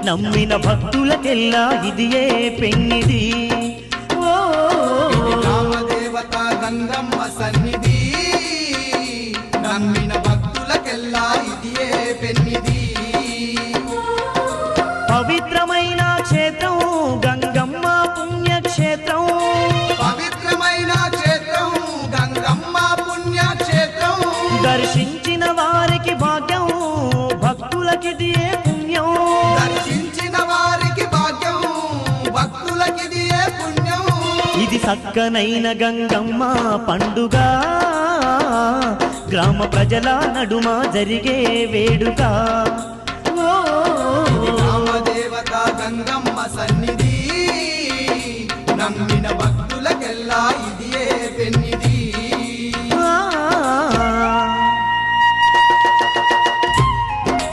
నమ్మిన భక్తులకెల్లా ఇదియే పెన్నిది. గ్రామదేవత గంగమ్మ సన్నిధి, నమ్మిన భక్తులకెల్లా ఇదియే పెన్నిది. పవిత్రమైన క్షేత్రం గంగమ్మ పుణ్యక్షేత్రం, పవిత్రమైన క్షేత్రం గంగమ్మ పుణ్యక్షేత్రం. దర్శించిన వారికి భాగ్యం భక్తులకిదియే పుణ్యం, దర్శించిన వారికి భాగ్యం భక్తులకిదియే పుణ్యం. ఇది సక్కనైన గంగమ్మ పండుగ, గ్రామ ప్రజల నడుమ జరిగే వేడుక. గ్రామదేవత గంగమ్మ సన్నిధి, నమ్మిన